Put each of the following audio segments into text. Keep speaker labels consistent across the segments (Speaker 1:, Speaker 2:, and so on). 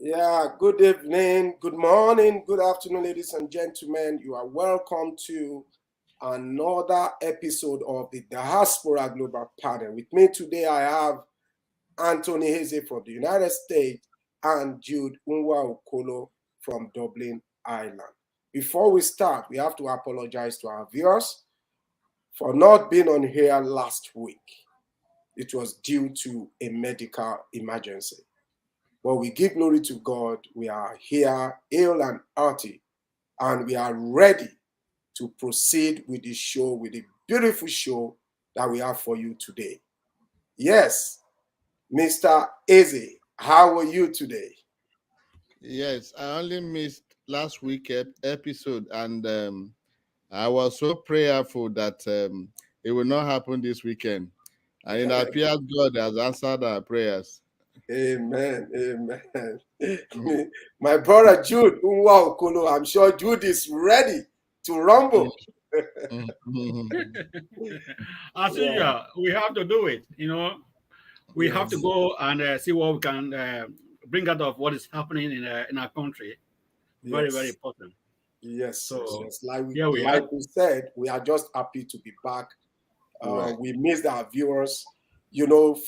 Speaker 1: Yeah, good evening, good morning, good afternoon, ladies and gentlemen. You are welcome to another episode of the Diaspora Global Panel. With me today, I have Anthony Heze from the United States and Jude Unwa Okolo from Dublin, Ireland. Before we start, we have to apologize to our viewers for not being on here last week. It was due to a medical emergency. But we give glory to God. We are here, ill and hearty, and we are ready to proceed with the show, with the beautiful show that we have for you today. Yes, Mr. Eze, how are you today?
Speaker 2: Yes, I only missed last week episode, and I was so prayerful that it will not happen this weekend. And it appears God has answered our prayers.
Speaker 1: Amen. Amen. My brother Jude Unwa Okolo, I'm sure Jude is ready to rumble.
Speaker 3: As
Speaker 1: Yeah,
Speaker 3: usual, we have to do it. We have to
Speaker 1: yes,
Speaker 3: go and see what we can bring out of what is happening in our country. Very, very
Speaker 1: yes,
Speaker 3: important.
Speaker 1: yes, yes,
Speaker 3: So
Speaker 1: yes. Like
Speaker 3: here we are.
Speaker 1: like we said, we are just happy to be back.
Speaker 2: Right.
Speaker 1: We missed our viewers.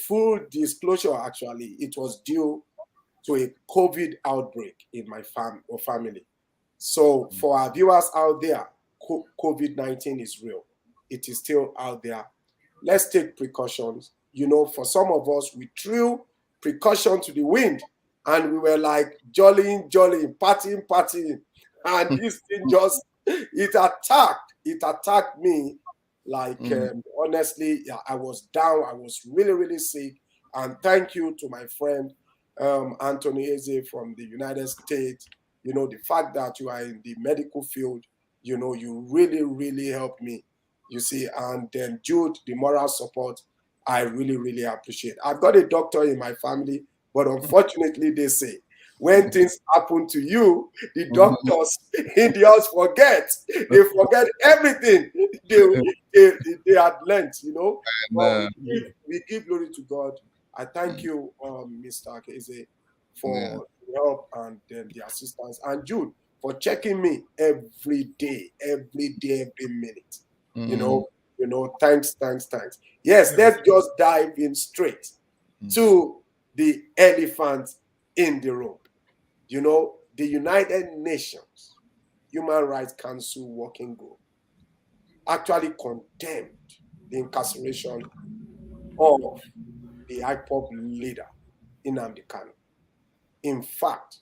Speaker 1: Full disclosure, actually, it was due to a COVID outbreak in my family. So for our viewers out there, COVID-19 is real. It is still out there. Let's take precautions. For some of us, we threw precaution to the wind and we were like jollying, partying. And this thing it attacked me. Like, honestly, yeah, I was down. I was really, really sick. And thank you to my friend, Anthony Eze from the United States. The fact that you are in the medical field, you really, really helped me, you see. And then Jude, the moral support, I really, really appreciate. I've got a doctor in my family, but unfortunately, they say when things happen to you, the doctors in the house forget. They forget everything they, they had learned.
Speaker 2: And,
Speaker 1: But we give glory to God. I thank you, Mr. Keze,
Speaker 2: yeah.
Speaker 1: for the help and the assistance, and Jude for checking me every day, every minute. You know, thanks. Yes, let's just dive in straight to the elephant in the room. The United Nations Human Rights Council Working Group actually condemned the incarceration of the IPOB leader, Nnamdi Kanu. In fact,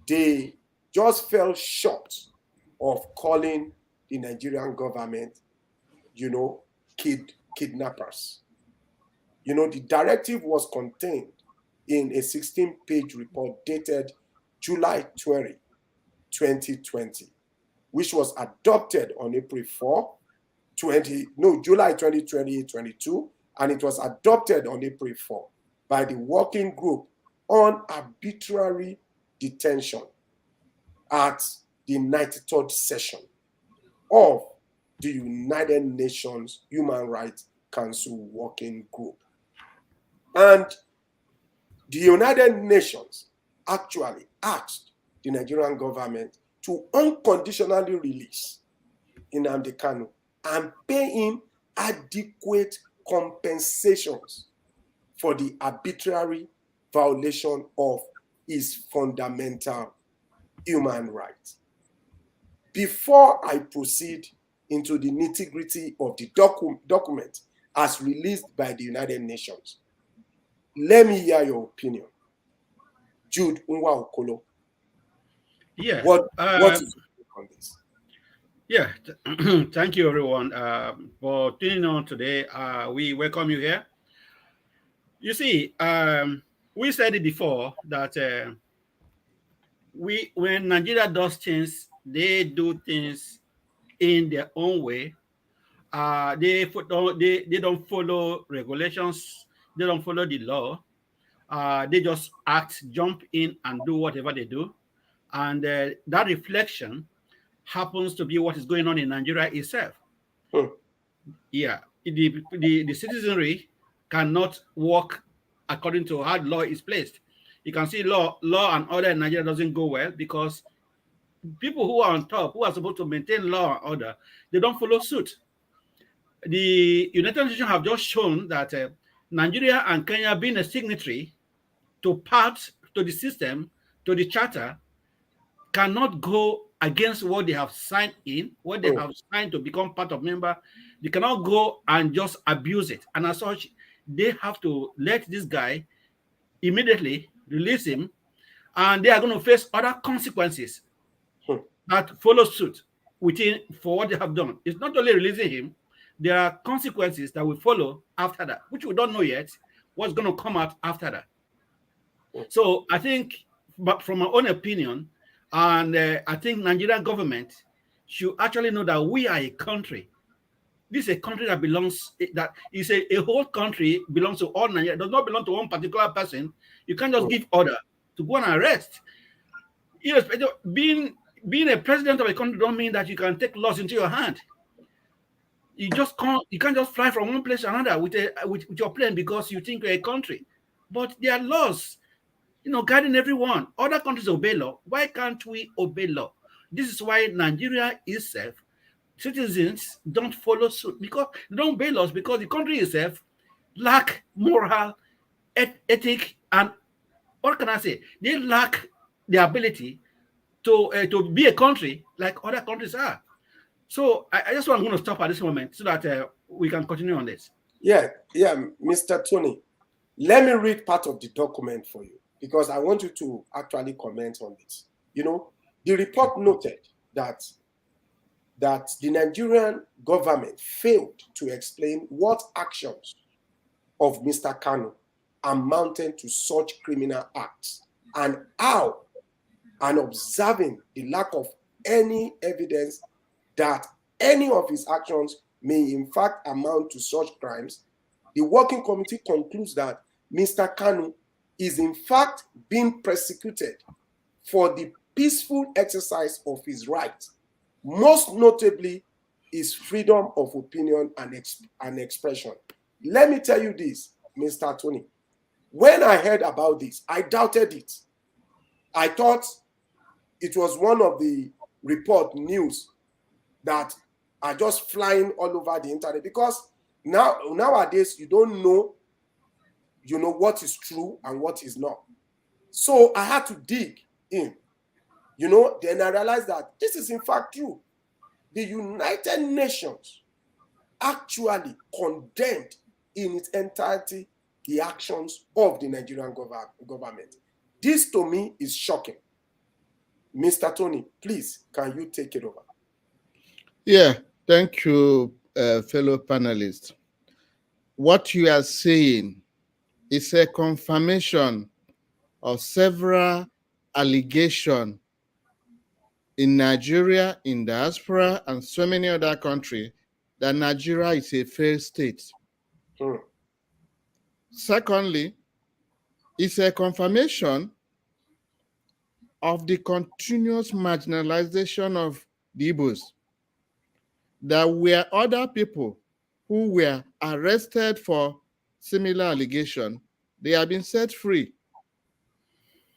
Speaker 1: they just fell short of calling the Nigerian government, kidnappers. The directive was contained in a 16-page report dated July 2020, which was adopted on April 4, July 2022, and it was adopted on April 4 by the Working Group on Arbitrary Detention at the 93rd session of the United Nations Human Rights Council Working Group. And the United Nations actually asked the Nigerian government to unconditionally release Nnamdi Kanu and pay him adequate compensations for the arbitrary violation of his fundamental human rights. Before I proceed into the nitty-gritty of the document as released by the United Nations, let me hear your opinion. Jude Unwa Okolo,
Speaker 3: Yeah.
Speaker 1: what is your take on this?
Speaker 3: Yeah. Thank you, everyone, for tuning on today. We welcome you here. You see, we said it before that when Nigeria does things, they do things in their own way. They don't follow regulations. They don't follow the law. They just jump in and do whatever they do. And that reflection happens to be what is going on in Nigeria itself.
Speaker 1: Hmm.
Speaker 3: Yeah, the citizenry cannot work according to how the law is placed. you can see law and order in Nigeria doesn't go well because people who are on top, who are supposed to maintain law and order, they don't follow suit. The United Nations have just shown that Nigeria and Kenya being a signatory to part to the system, to the charter, cannot go against what they have signed in, what they have signed to become part of member. They cannot go and just abuse it. And as such, they have to let this guy immediately release him, and they are going to face other consequences that follow suit within for what they have done. It's not only releasing him, there are consequences that will follow after that, which we don't know yet what's going to come out after that. So I think, but from my own opinion, and I think Nigerian government should actually know that we are a country. This is a country that belongs, that is a whole country belongs to all Nigeria. It does not belong to one particular person. You can't just give order to go and arrest. Irrespective, being a president of a country don't mean that you can take laws into your hand. You can't just fly from one place to another with your plane because you think you're a country. But there are laws, guiding everyone. Other countries obey law. Why can't we obey law? This is why Nigeria itself, citizens don't follow suit because they don't obey laws, because the country itself lack moral, ethic, and what can I say? They lack the ability to be a country like other countries are. So I just want to stop at this moment so that we can continue on this.
Speaker 1: Yeah, Mr. Tony, let me read part of the document for you because I want you to actually comment on this. The report noted that the Nigerian government failed to explain what actions of Mr. Kanu amounted to such criminal acts and how, and observing the lack of any evidence that any of his actions may in fact amount to such crimes, the working committee concludes that Mr. Kanu is in fact being persecuted for the peaceful exercise of his rights, most notably his freedom of opinion and expression. Let me tell you this, Mr. Tony. When I heard about this, I doubted it. I thought it was one of the report news that are just flying all over the internet, because nowadays you don't know, what is true and what is not. So I had to dig in, then I realized that this is in fact true. The United Nations actually condemned in its entirety the actions of the Nigerian government. This to me is shocking. Mr. Tony, please, can you take it over?
Speaker 2: Yeah, thank you, fellow panelists. What you are saying is a confirmation of several allegations in Nigeria, in diaspora, and so many other countries that Nigeria is a failed state. Secondly, it's a confirmation of the continuous marginalization of the Igbos. There were other people who were arrested for similar allegation. They have been set free.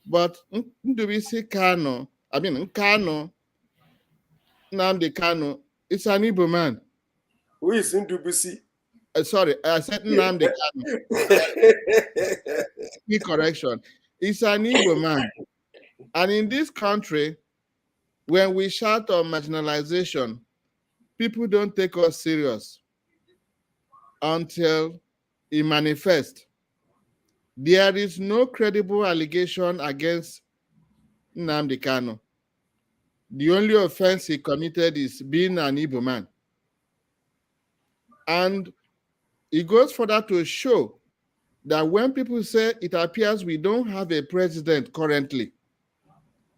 Speaker 2: But Kanu, Nnamdi Kanu, it's an Igbo man.
Speaker 1: Who is Ndubuisi?
Speaker 2: Sorry, I said Nnamdi Kanu. Correction. It's an Igbo man. And in this country, when we shout on marginalization, people don't take us serious until it manifests. There is no credible allegation against Nnamdi Kanu. The only offense he committed is being an Igbo man. And it goes further to show that when people say it appears we don't have a president currently,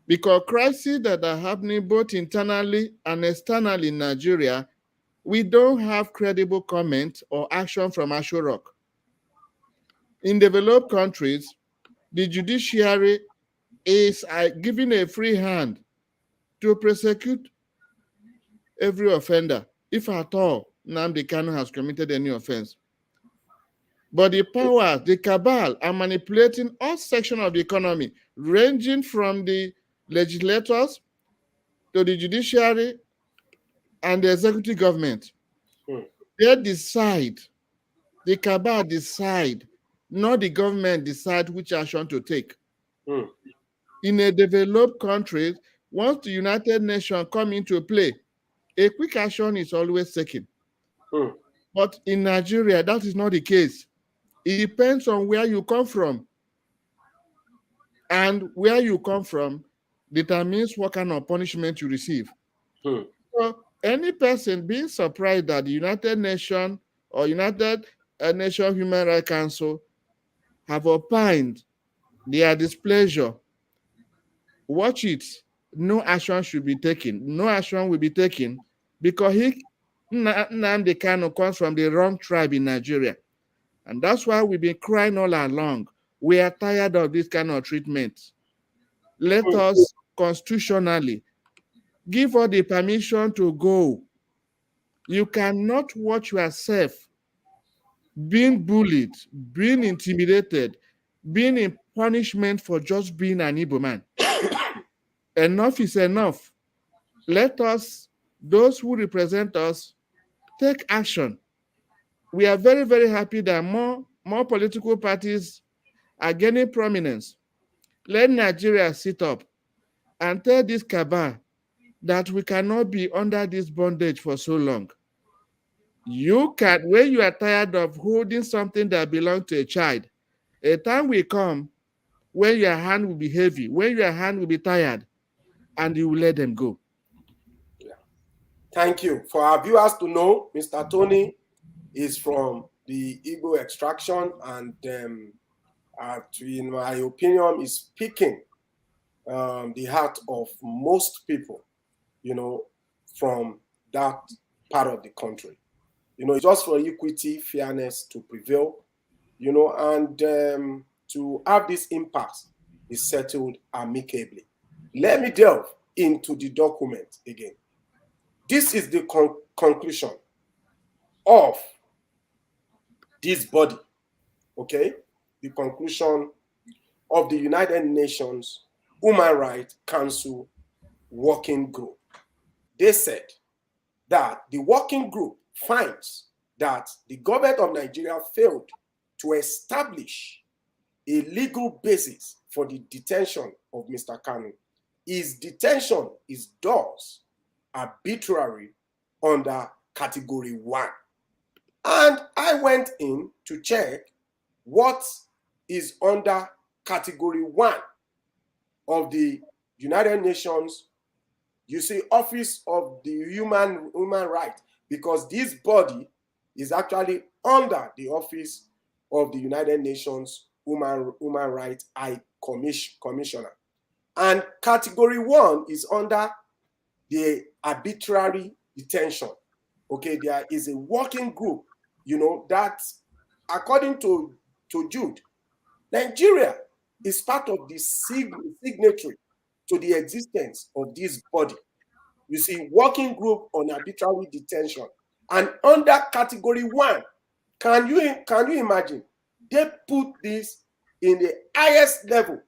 Speaker 2: because crises that are happening both internally and externally in Nigeria, we don't have credible comment or action from Asho Rock. In developed countries, the judiciary is given a free hand to prosecute every offender, if at all Nnamdi Kanu has committed any offense. But the power, the cabal, are manipulating all sections of the economy, ranging from the legislators to the judiciary and the executive government. They decide, the cabal decide, not the government decide which action to take. In a developed country, once the United Nations come into play, a quick action is always taken. But in Nigeria, that is not the case. It depends on where you come from. And where you come from determines what kind of punishment you receive. So any person being surprised that the United Nations or United Nations Human Rights Council have opined their displeasure, watch it. No action should be taken. No action will be taken because Nnamdi Kanu comes from the wrong tribe in Nigeria. And that's why we've been crying all along. We are tired of this kind of treatment. Let us constitutionally give us the permission to go. You cannot watch yourself being bullied, being intimidated, being in punishment for just being an Igbo man. Enough is enough. Let us, those who represent us, take action. We are very, very happy that more political parties are gaining prominence. Let Nigeria sit up and tell this cabal that we cannot be under this bondage for so long. You can, when you are tired of holding something that belongs to a child, a time will come when your hand will be heavy, when your hand will be tired, and you will let them go.
Speaker 1: Yeah. Thank you. For our viewers to know, Mr. Tony is from the Igbo extraction, and in my opinion, is speaking the heart of most people, from that part of the country. Just for equity, fairness to prevail, and to have this impasse is settled amicably. Let me delve into the document again. This is the conclusion of this body, okay? The conclusion of the United Nations Human Rights Council Working Group. They said that the working group finds that the government of Nigeria failed to establish a legal basis for the detention of Mr. Kanu. His detention is thus arbitrary under Category 1. And I went in to check what is under Category 1 of the United Nations, Office of the Human Rights, because this body is actually under the Office of the United Nations Human Rights High Commissioner. And Category 1 is under the arbitrary detention. Okay, there is a working group, that according to Jude, Nigeria is part of the signatory to the existence of this body. Working group on arbitrary detention. And under Category 1, can you imagine? They put this in the highest level,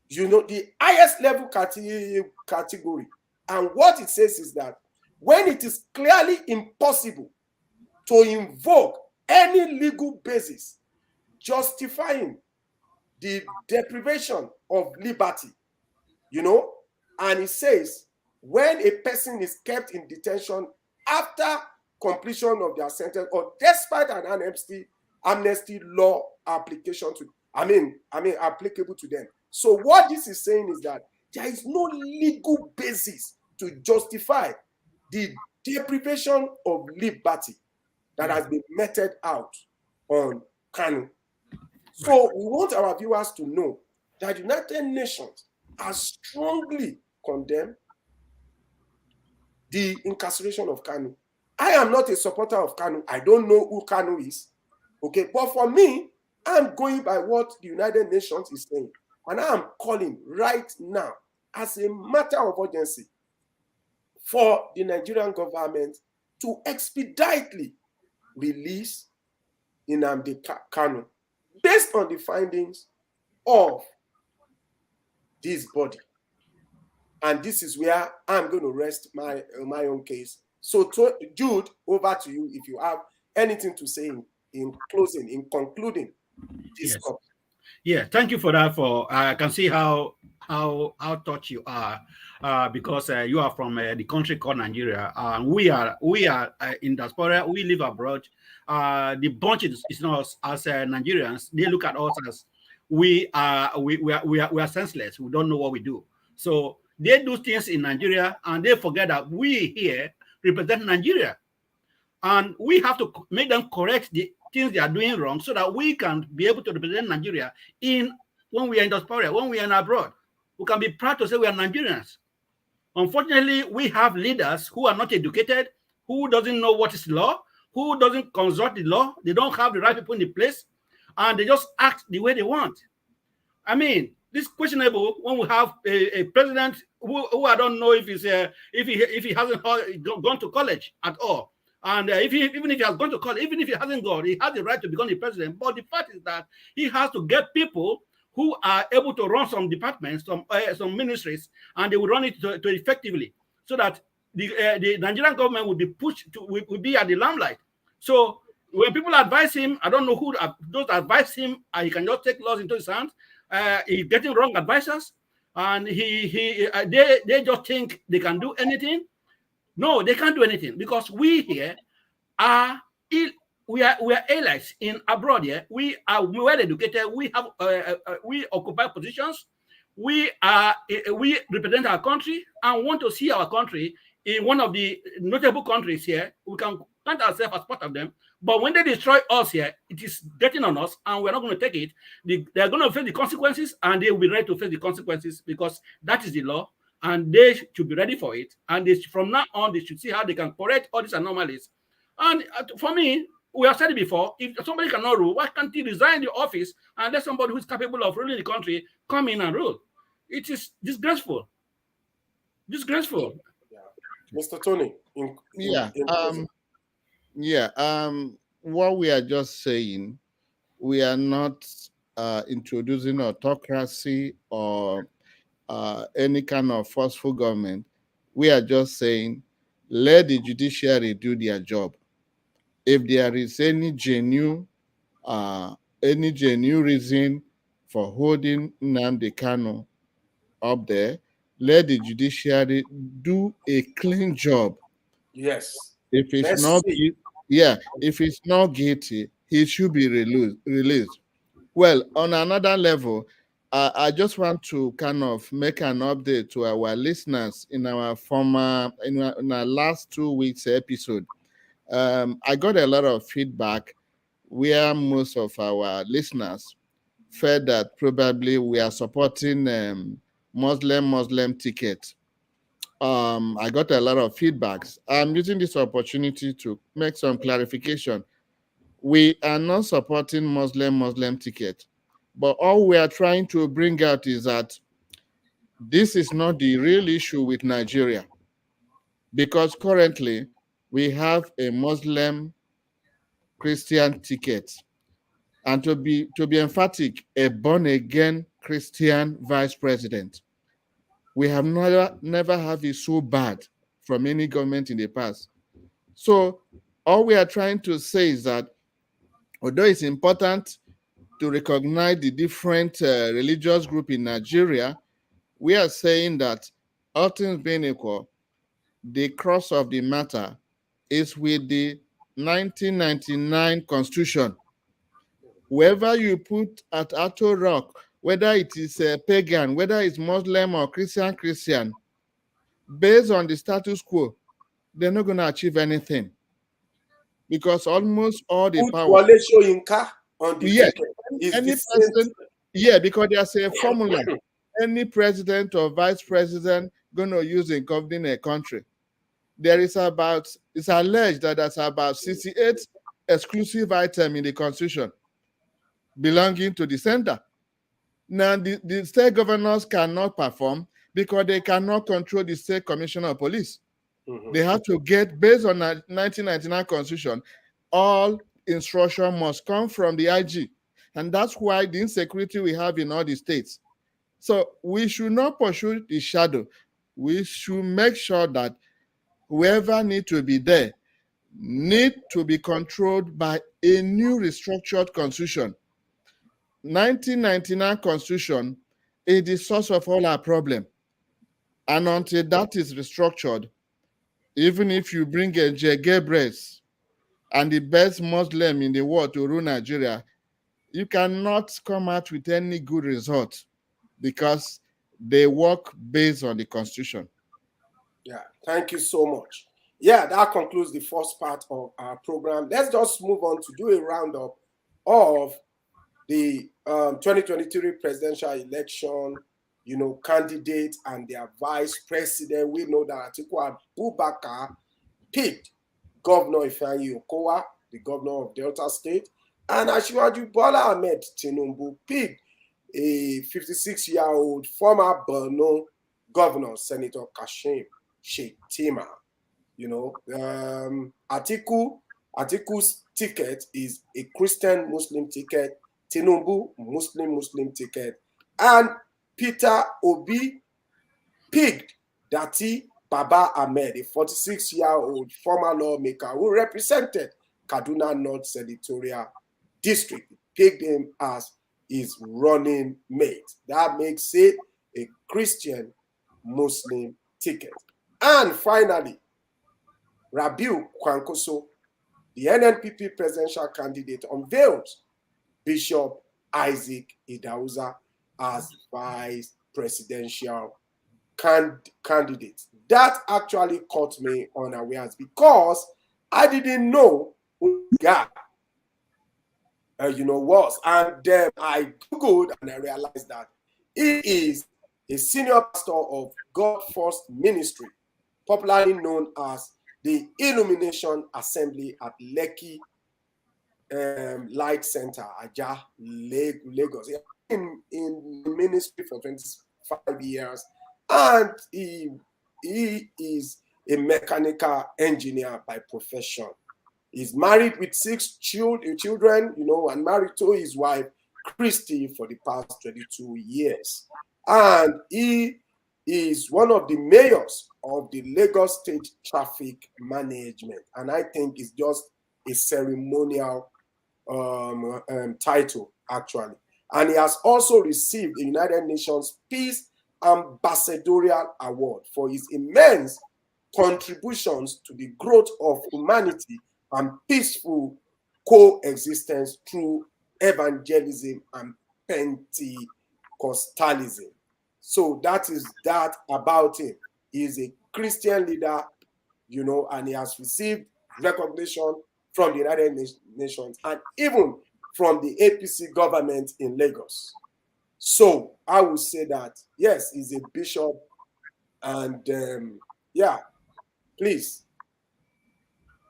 Speaker 1: the highest level category. And what it says is that when it is clearly impossible to invoke any legal basis justifying the deprivation of liberty, and it says when a person is kept in detention after completion of their sentence or despite an amnesty law application applicable to them. So what this is saying is that there is no legal basis to justify the deprivation of liberty that has been meted out on Kanu. So we want our viewers to know that the United Nations has strongly condemned the incarceration of Kanu. I am not a supporter of Kanu. I don't know who Kanu is. Okay, but for me, I'm going by what the United Nations is saying. And I am calling right now as a matter of urgency for the Nigerian government to expeditely release Nnamdi Kanu based on the findings of this body. And this is where I'm going to rest my own case. So, Jude, over to you if you have anything to say in closing, in concluding this
Speaker 3: Yes.
Speaker 1: topic.
Speaker 3: Yeah, thank you for that. I can see how touched you are, because you are from the country called Nigeria. We are in diaspora. We live abroad. The bunch is not as Nigerians. They look at us as we are senseless. We don't know what we do. So they do things in Nigeria and they forget that we here represent Nigeria, and we have to make them correct the things they are doing wrong so that we can be able to represent Nigeria when we are in diaspora, when we are abroad. We can be proud to say we are Nigerians. Unfortunately, we have leaders who are not educated, who doesn't know what is law, who doesn't consult the law. They don't have the right people in the place, and they just act the way they want. I mean, this questionable when we have a president who I don't know if he hasn't gone to college at all. And even if he has gone to college, even if he hasn't gone, he has the right to become the president. But the fact is that he has to get people who are able to run some departments, some ministries, and they will run it to effectively, so that the Nigerian government will be pushed to will be at the limelight. So when people advise him, I don't know who those advise him, he can just take laws into his hands. He's getting wrong advisors, and they just think they can do anything. No, they can't do anything, because we here are we are allies in abroad here. We are well educated. We have we occupy positions. We represent our country and want to see our country in one of the notable countries here. We can count ourselves as part of them. But when they destroy us here, it is getting on us, and we're not going to take it. They're going to face the consequences, and they will be ready to face the consequences, because that is the law, and they should be ready for it. And from now on, they should see how they can correct all these anomalies. And for me, we have said it before, if somebody cannot rule, why can't he resign the office and let somebody who is capable of ruling the country come in and rule? It is disgraceful. Disgraceful.
Speaker 1: Yeah. Mr. Tony,
Speaker 2: what we are just saying, we are not introducing autocracy or any kind of forceful government. We are just saying, let the judiciary do their job. If there is any genuine reason for holding Nnamdi Kanu up there, let the judiciary do a clean job.
Speaker 1: Yes.
Speaker 2: If it's if it's not guilty, he should be released. Well, on another level, I just want to kind of make an update to our listeners in our in our last 2 weeks episode. I got a lot of feedback where most of our listeners felt that probably we are supporting Muslim ticket. I got a lot of feedbacks. I'm using this opportunity to make some clarification. We are not supporting Muslim ticket, but all we are trying to bring out is that this is not the real issue with Nigeria, because currently we have a Muslim Christian ticket, and to be emphatic, a born-again Christian vice president. We have never have it so bad from any government in the past. So all we are trying to say is that although it's important to recognize the different religious group in Nigeria, we are saying that all things being equal, the crux of the matter is with the 1999 Constitution. Wherever you put at Ato Rock, whether it is a pagan, whether it's Muslim or Christian, based on the status quo, they're not going to achieve anything, because almost all the power.
Speaker 1: On the ticket is
Speaker 2: any
Speaker 1: the
Speaker 2: president, because there's a formula. Any president or vice president going to use in governing a country. It's alleged that there's about 68 exclusive items in the Constitution belonging to the center. Now, the state governors cannot perform because they cannot control the state commissioner of police. They have to get, based on the 1999 Constitution, all instruction must come from the IG. And that's why the insecurity we have in all the states. So we should not pursue the shadow. We should make sure that whoever need to be there need to be controlled by a new restructured constitution. 1999 constitution is the source of all our problem. And until that is restructured, even if you bring a J. Gabriel and the best Muslim in the world to rule Nigeria, you cannot come out with any good result because they work based on the constitution.
Speaker 1: Yeah, thank you so much. Yeah, that concludes the first part of our program. Let's just move on to do a roundup of the 2023 presidential election, candidates and their vice president. We know that Atiku Abubakar picked Governor Ifeanyi Okowa, the governor of Delta State, and Asiwaju Bola Ahmed Tinubu picked a 56-year-old former Borno governor, Senator Kashim Shettima. Atiku's ticket is a Christian Muslim ticket, Tinubu Muslim ticket, and Peter Obi picked Dati Baba Ahmed, a 46-year-old former lawmaker who represented Kaduna North Senatorial District. He picked him as his running mate. That makes it a Christian Muslim ticket. And finally, Rabiu Kwankwaso, the NNPP presidential candidate, unveils Bishop Isaac Idauza as vice presidential candidate. That actually caught me unawares because I didn't know who the guy was. And then I Googled and I realized that he is a senior pastor of God First Ministry, popularly known as the Illumination Assembly at Lekki Light Center, Ajah, Lagos. He has been in ministry for 25 years, and he is a mechanical engineer by profession. He's married with 6 children, and married to his wife, Christy, for the past 22 years. And he is one of the mayors of the Lagos State Traffic Management. And I think it's just a ceremonial title, actually. And he has also received the United Nations Peace Ambassadorial Award for his immense contributions to the growth of humanity and peaceful coexistence through evangelism and Pentecostalism. So that is that about him. He is a Christian leader, and he has received recognition from the United Nations and even from the APC government in Lagos. So I would say that, yes, he's a bishop. And please,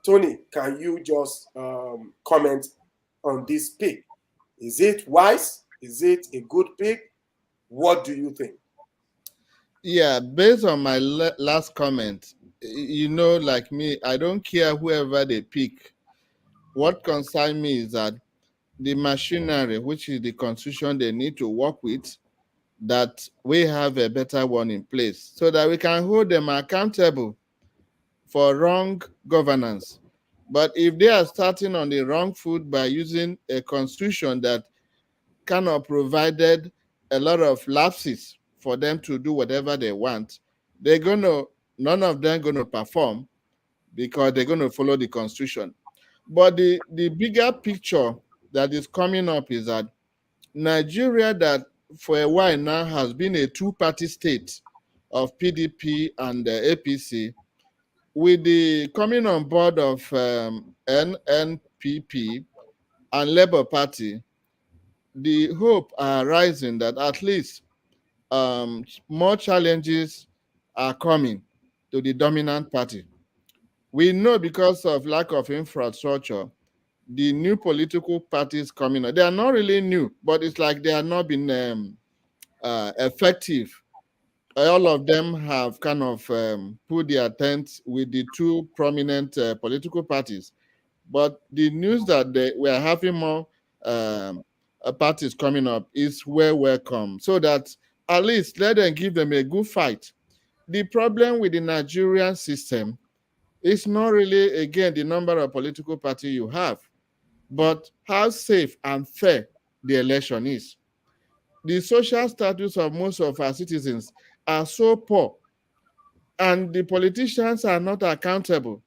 Speaker 1: Tony, can you just comment on this pick? Is it wise? Is it a good pick? What do you think?
Speaker 2: Yeah, based on my last comment, like me, I don't care whoever they pick. What concerns me is that the machinery, which is the constitution they need to work with, that we have a better one in place so that we can hold them accountable for wrong governance. But if they are starting on the wrong foot by using a constitution that kind of provided a lot of lapses for them to do whatever they want, none of them going to perform because they're going to follow the constitution. But the bigger picture that is coming up is that Nigeria, that for a while now has been a two-party state of PDP and APC, with the coming on board of NNPP and Labour Party, the hope are rising that at least more challenges are coming to the dominant party. We know because of lack of infrastructure, the new political parties coming up, they are not really new, but it's like they have not been effective. All of them have kind of put their tents with the two prominent political parties. But the news that we are having more parties coming up is well welcome, so that at least let them give them a good fight. The problem with the Nigerian system is not really, again, the number of political parties you have, but how safe and fair the election is. The social status of most of our citizens are so poor, and the politicians are not accountable.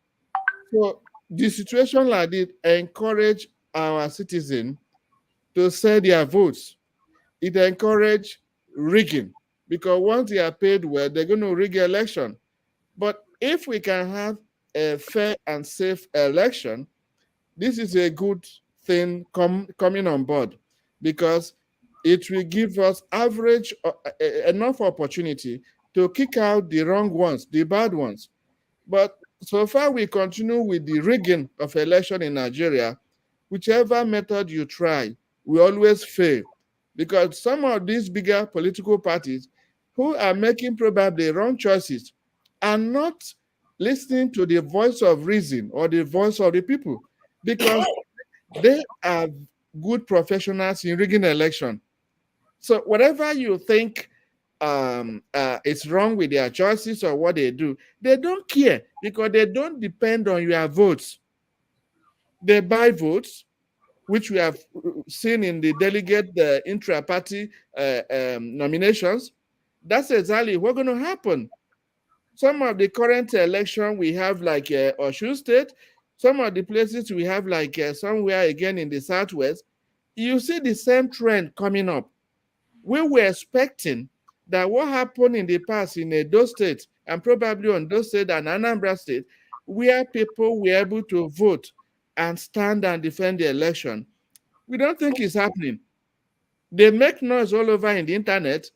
Speaker 2: So the situation like this encourage our citizens to sell their votes. It encourage rigging, because once they are paid well, they're going to rig election. But if we can have a fair and safe election, this is a good thing coming on board, because it will give us average enough opportunity to kick out the wrong ones, the bad ones. But so far, we continue with the rigging of election in Nigeria. Whichever method you try, we always fail, because some of these bigger political parties who are making probably wrong choices are not listening to the voice of reason or the voice of the people, because they are good professionals in rigging election. So whatever you think is wrong with their choices or what they do, they don't care, because they don't depend on your votes. They buy votes, which we have seen in the delegate intra-party nominations. That's exactly what's going to happen. Some of the current election we have, like Osun State, some of the places we have, like somewhere again in the Southwest, you see the same trend coming up. We were expecting that what happened in the past in Edo State and probably Ondo State and Anambra State, where people were able to vote and stand and defend the election, we don't think it's happening. They make noise all over in the internet,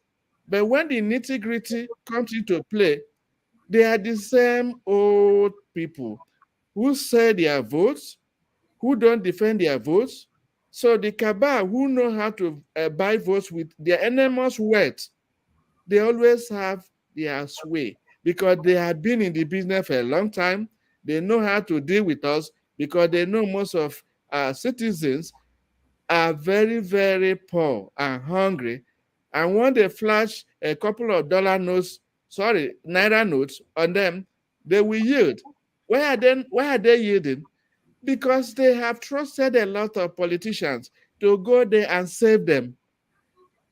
Speaker 2: but when the nitty-gritty comes into play, they are the same old people who sell their votes, who don't defend their votes. So the cabal who know how to buy votes with their enormous wealth, they always have their sway, because they have been in the business for a long time. They know how to deal with us, because they know most of our citizens are very, very poor and hungry. And when they flash a couple of naira notes on them, they will yield. Why are they yielding? Because they have trusted a lot of politicians to go there and save them.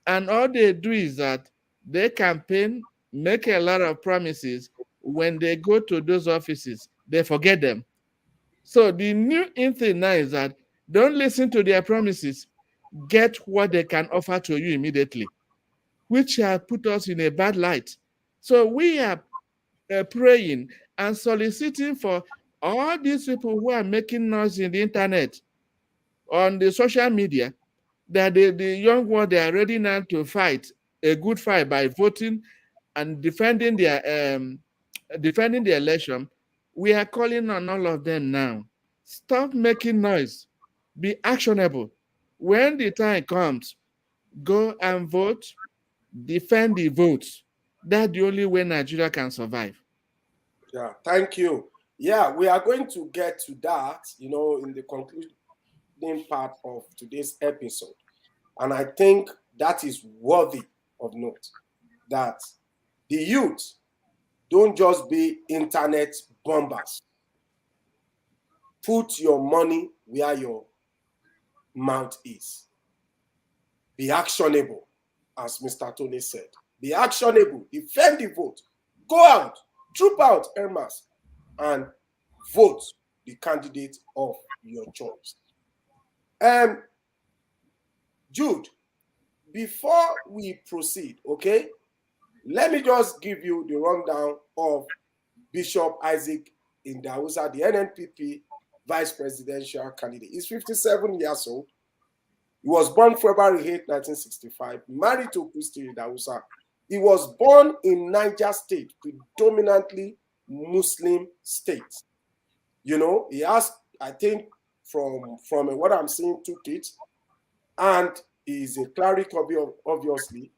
Speaker 2: And all they do is that they campaign, make a lot of promises. When they go to those offices, they forget them. So the new thing now is that don't listen to their promises. Get what they can offer to you immediately, which has put us in a bad light. So we are praying and soliciting for all these people who are making noise in the internet, on the social media, that the young ones, they are ready now to fight a good fight by voting and defending the election. We are calling on all of them now. Stop making noise. Be actionable. When the time comes, go and vote, defend the votes. That's the only way Nigeria can survive.
Speaker 1: Yeah, thank you. Yeah, we are going to get to that, in the concluding part of today's episode. And I think that is worthy of note, that the youth don't just be internet bombers. Put your money where your mouth is. Be actionable, as Mr. Tony said. Be actionable. Defend the vote. Go out. Troop out, Hermas, and vote the candidate of your choice. Jude, before we proceed, okay, let me just give you the rundown of Bishop Isaac Idahosa, the NNPP vice presidential candidate. He's 57 years old. He was born February 8, 1965, married to Christy Idahosa. He was born in Niger State, predominantly Muslim state. He has, I think, from what I'm seeing, 2 kids, and he is a cleric, obviously,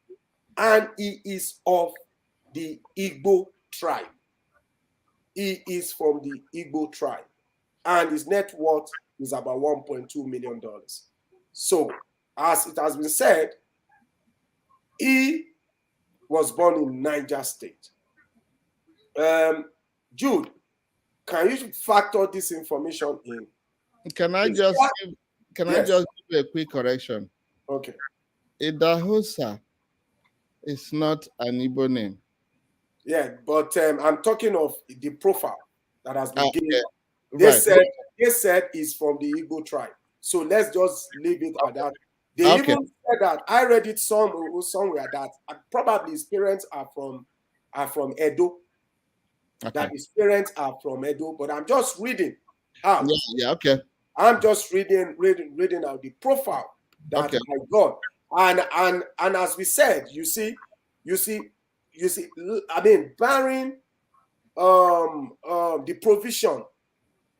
Speaker 1: and he is of the Igbo tribe. He is from the Igbo tribe, and his net worth is about $1.2 million. So, as it has been said, he was born in Niger State. Jude, can you factor this information in?
Speaker 2: Can I just give a quick correction?
Speaker 1: Okay.
Speaker 2: Idahosa is not an Igbo name.
Speaker 1: Yeah, but I'm talking of the profile that has been given.
Speaker 2: They
Speaker 1: said it's from the Igbo tribe. So let's just leave it at that. They even said that, I read it somewhere that probably his parents are from Edo. That his parents are from Edo, but I'm just reading out. I'm just reading out the profile that I got. And as we said, you see, I mean, barring the provision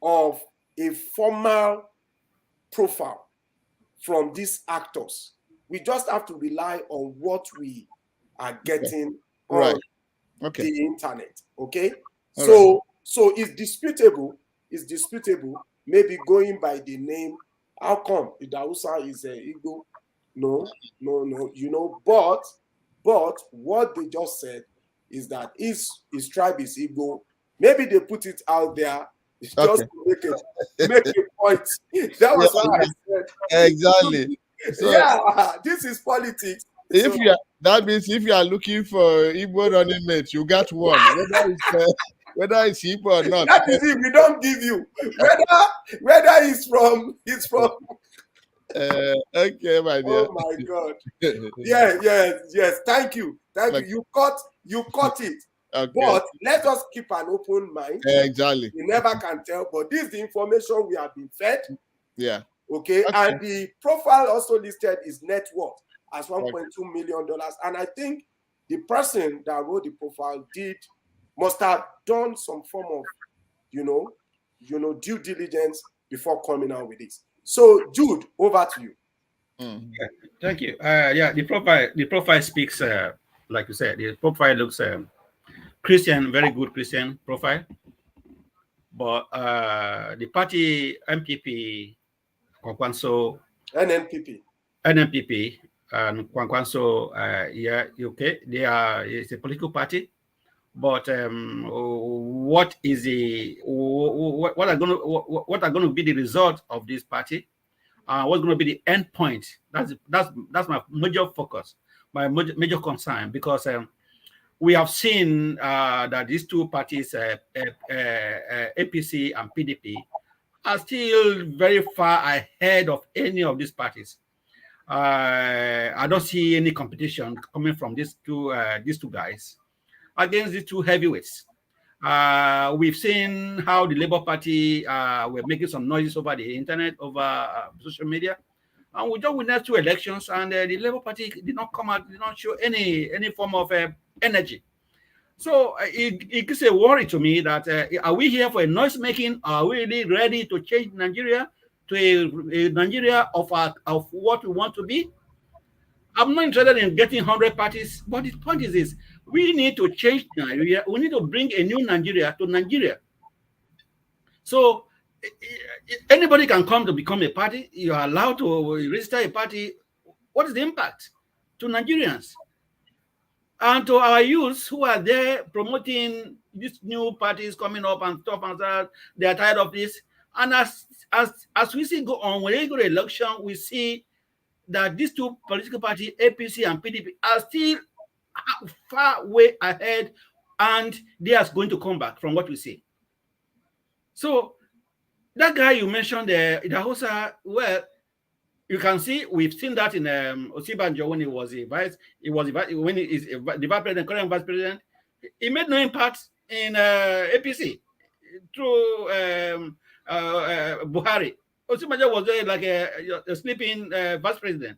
Speaker 1: of a formal profile from these actors, we just have to rely on what we are getting on the internet. Okay. So it's disputable. Maybe going by the name. How come Idahosa is Igbo? No. But what they just said is that his tribe is Igbo. Maybe they put it out there just to make a point. That was what I said.
Speaker 2: Exactly.
Speaker 1: So, this is politics.
Speaker 2: That means if you are looking for Igbo running mate, you got one. Whether it's Igbo or not.
Speaker 1: That is it. We don't give you whether he's from.
Speaker 2: Okay, my dear.
Speaker 1: Oh my God. Yes. Thank you. You caught it. Okay. But let us keep an open mind.
Speaker 2: Exactly.
Speaker 1: You never can tell. But this is the information we have been fed.
Speaker 2: Yeah.
Speaker 1: Okay. And the profile also listed is net worth as $1.2 million. And I think the person that wrote the profile must have done some form of, due diligence before coming out with this. So, Jude, over to you.
Speaker 3: Thank you. The profile speaks, like you said, the profile looks Christian, very good Christian profile. But the party MPP, Kwankwaso,
Speaker 1: NNPP,
Speaker 3: and Kwankwaso, it's a political party. But what are going to be the result of this party? What's going to be the end point? That's my major focus, my major concern, because we have seen that these two parties, APC and PDP, are still very far ahead of any of these parties. I don't see any competition coming from these two guys against these two heavyweights. We've seen how the Labour Party were making some noises over the internet, over social media. And we just witnessed 2 elections, and the Labour Party did not come out, did not show any form of energy. So it is a worry to me that are we here for a noise making? Are we really ready to change Nigeria to a Nigeria of what we want to be? I'm not interested in getting 100 parties, but the point is this: we need to change Nigeria. We need to bring a new Nigeria to Nigeria. So anybody can come to become a party. You are allowed to register a party. What is the impact to Nigerians and to our youths who are there promoting these new parties coming up and stuff and that? They are tired of this. And as we see go on, when we go to election, we see that these two political parties, APC and PDP, are still far way ahead, and they are going to come back from what we see. So that guy you mentioned, the Idahosa, well, you can see we've seen that in Osibanjo when he was the vice president, current vice president. He made no impact in APC through Buhari. Osibanjo was there like a sleeping vice president.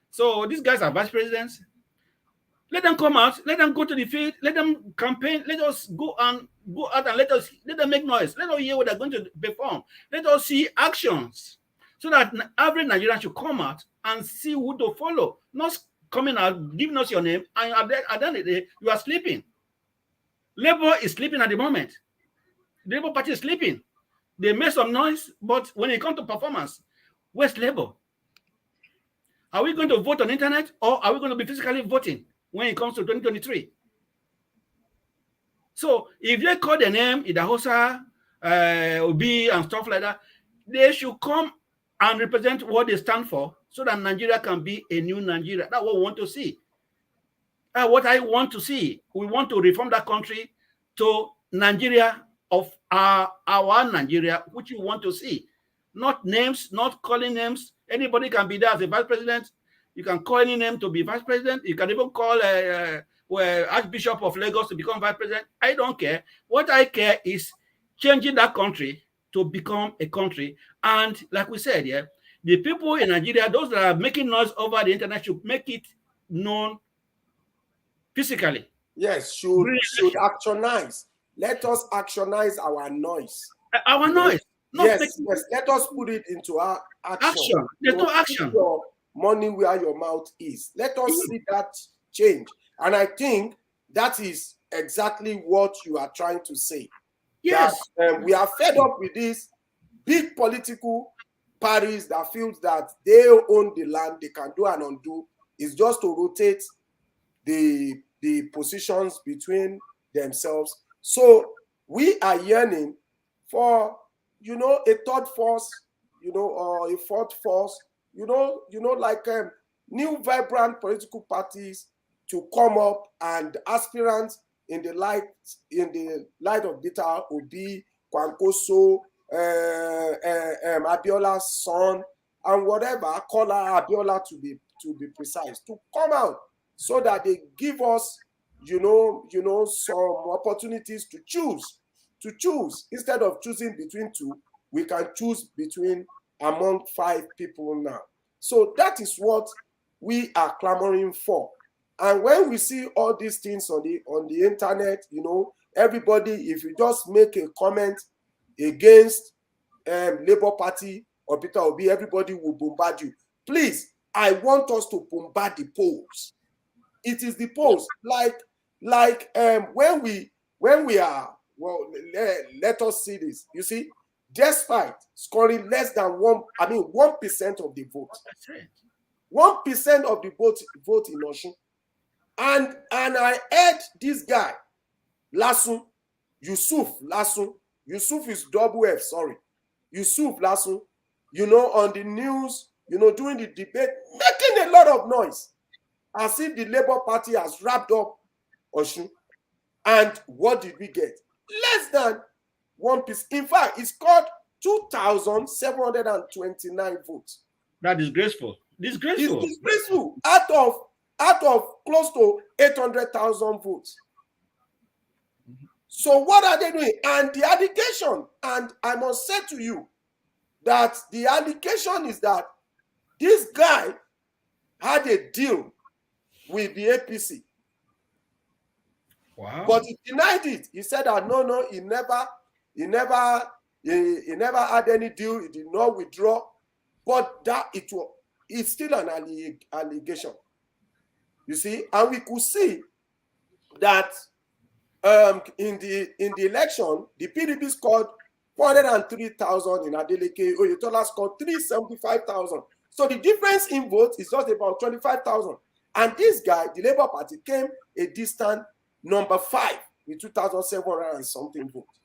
Speaker 3: So these guys are vice presidents. Let them come out. Let them go to the field. Let them campaign. Let us go out and let them make noise. Let us hear what they're going to perform. Let us see actions, so that every Nigerian should come out and see who to follow. Not coming out, giving us your name, and at the end of the day, you are sleeping. Labour is sleeping at the moment. The Labour Party is sleeping. They make some noise, but when it comes to performance, where's Labour? Are we going to vote on the internet, or are we going to be physically voting when it comes to 2023? So if they call the name Idahosa, Obi, and stuff like that, they should come and represent what they stand for, so that Nigeria can be a new Nigeria. That's what we want to see. What I want to see. We want to reform that country to Nigeria of our Nigeria, which we want to see. Not names, not calling names. Anybody can be there as a vice president. You can call any name to be vice president. You can even call Archbishop of Lagos to become vice president. I don't care. What I care is changing that country to become a country. And like we said, yeah, the people in Nigeria, those that are making noise over the internet, should make it known physically.
Speaker 1: Yes, should actionize. Let us actionize our noise.
Speaker 3: Our noise.
Speaker 1: Yes, let us put it into our action.
Speaker 3: There's no action.
Speaker 1: Your money where your mouth is. Let us see that change. And I think that is exactly what you are trying to say.
Speaker 3: Yes.
Speaker 1: That, we are fed up with these big political parties that feel that they own the land, they can do and undo. It's just to rotate the positions between themselves. So we are yearning for, a third force, or a fourth force, like new vibrant political parties to come up, and aspirants in the light of Peter Obi, Kwankwaso, Abiola's son, and whatever, Kola Abiola to be precise, to come out, so that they give us, some opportunities to choose. Instead of choosing between two, we can choose between among 5 people now. So that is what we are clamoring for. And when we see all these things on the internet, everybody, if you just make a comment against Labour Party or Peter Obi, everybody will bombard you. Please, I want us to bombard the polls. It is the polls. Like when we are, well, let us see this. You see, despite scoring less than 1% of the vote, 1% of the vote in Osun, and I heard this guy, Yusuf is double F, sorry, Yusuf Lasun, on the news, during the debate, making a lot of noise, as if the Labour Party has wrapped up Osun. And what did we get? Less than 1%. In fact, it scored 2,729 votes.
Speaker 3: That is disgraceful. Disgraceful.
Speaker 1: It's disgraceful. Out of close to 800,000 votes. So what are they doing? And the allegation, and I must say to you that the allegation is that this guy had a deal with the APC.
Speaker 3: Wow.
Speaker 1: But he denied it. He said that no, he never had any deal. He did not withdraw. But that it's still an allegation. You see, and we could see that in the election, the PDP scored 403,000 in Adeleke. Oyetola scored 375,000. So the difference in votes is just about 25,000. And this guy, the Labour Party, came a distant number 5 with 2,700 and something votes.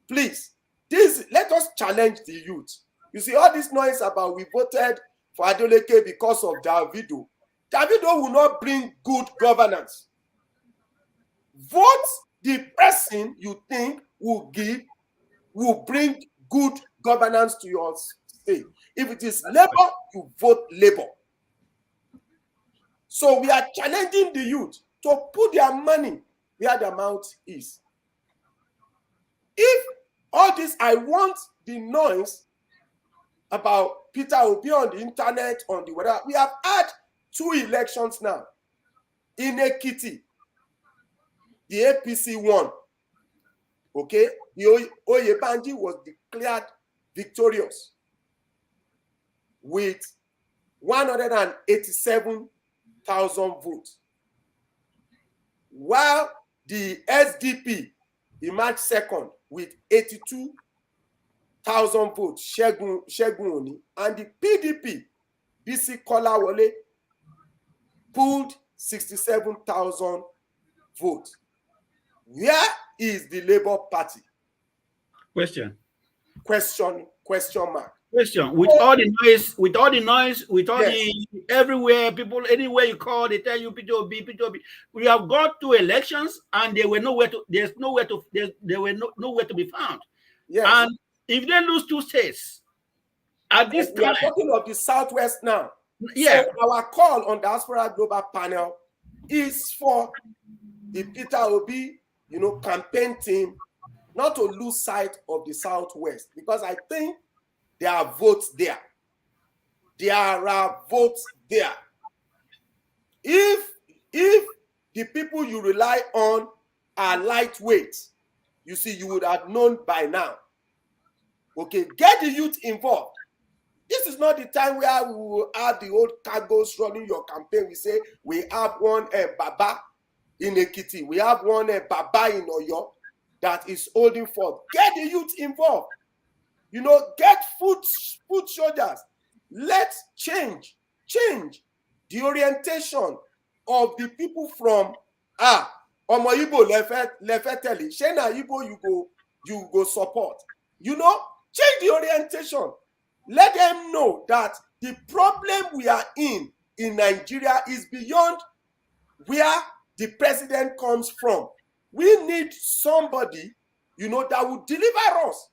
Speaker 1: Please, let us challenge the youth. You see, all this noise about we voted for Adeleke because of Davido. Davido will not bring good governance. Vote the person you think will bring good governance to your state. If it is Labour, you vote Labour. So we are challenging the youth to put their money where their mouth is. If all this, I want the noise about Peter Obi on the internet, on the whatever. We have had 2 elections now. In Ekiti, the APC won. Okay? The Oyebanji was declared victorious with 187,000 votes. While the SDP emerged second with 82,000 thousand votes, Segun Oni, and the PDP, Bisi Kolawole, pulled 67,000 votes. Where is the Labour Party?
Speaker 3: Question.
Speaker 1: Question mark.
Speaker 3: Question. With all the noise, with all
Speaker 1: Yes.
Speaker 3: the everywhere, people, anywhere you call, they tell you P2B. We have got to elections and they were nowhere to, they were nowhere to be found.
Speaker 1: Yes.
Speaker 3: And if they lose 2 states at this
Speaker 1: We
Speaker 3: time,
Speaker 1: are talking of the Southwest now.
Speaker 3: yeah.
Speaker 1: So our call on Diaspora Global Panel is for the Peter Obi, campaign team not to lose sight of the Southwest, because I think there are votes there. There are votes there. If the people you rely on are lightweight, you see, you would have known by now. Okay, get the youth involved. This is not the time where we will have the old cargoes running your campaign. We say we have one Baba in Ekiti, we have one Baba in Oyo that is holding forth. Get the youth involved. Get foot soldiers. Let's change the orientation of the people from Omo Igbo lefeteli. Shena Igbo you go support. Change the orientation. Let them know that the problem we are in Nigeria is beyond where the president comes from. We need somebody, that will deliver us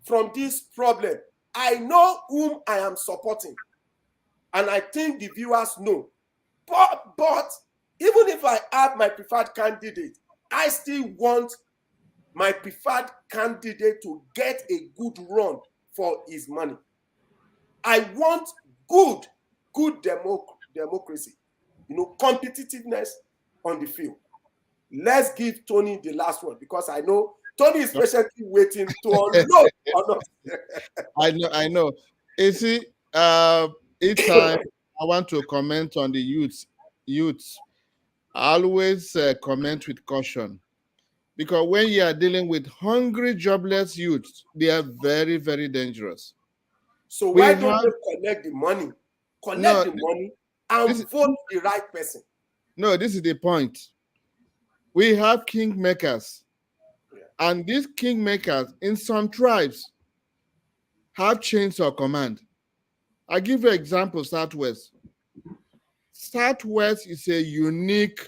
Speaker 1: from this problem. I know whom I am supporting, and I think the viewers know. But even if I have my preferred candidate, I still want my preferred candidate to get a good run for his money. I want good democracy, competitiveness on the field. Let's give Tony the last word, because I know Tony is patiently waiting to unload on us.
Speaker 2: I know. You see, each time I want to comment on the youths, I always comment with caution. Because when you are dealing with hungry, jobless youths, they are very, very dangerous.
Speaker 1: So why don't they collect the money? And vote the right person.
Speaker 2: No, this is the point. We have kingmakers. Yeah. And these kingmakers in some tribes have chains of command. I'll give you an example, Southwest. Southwest is a unique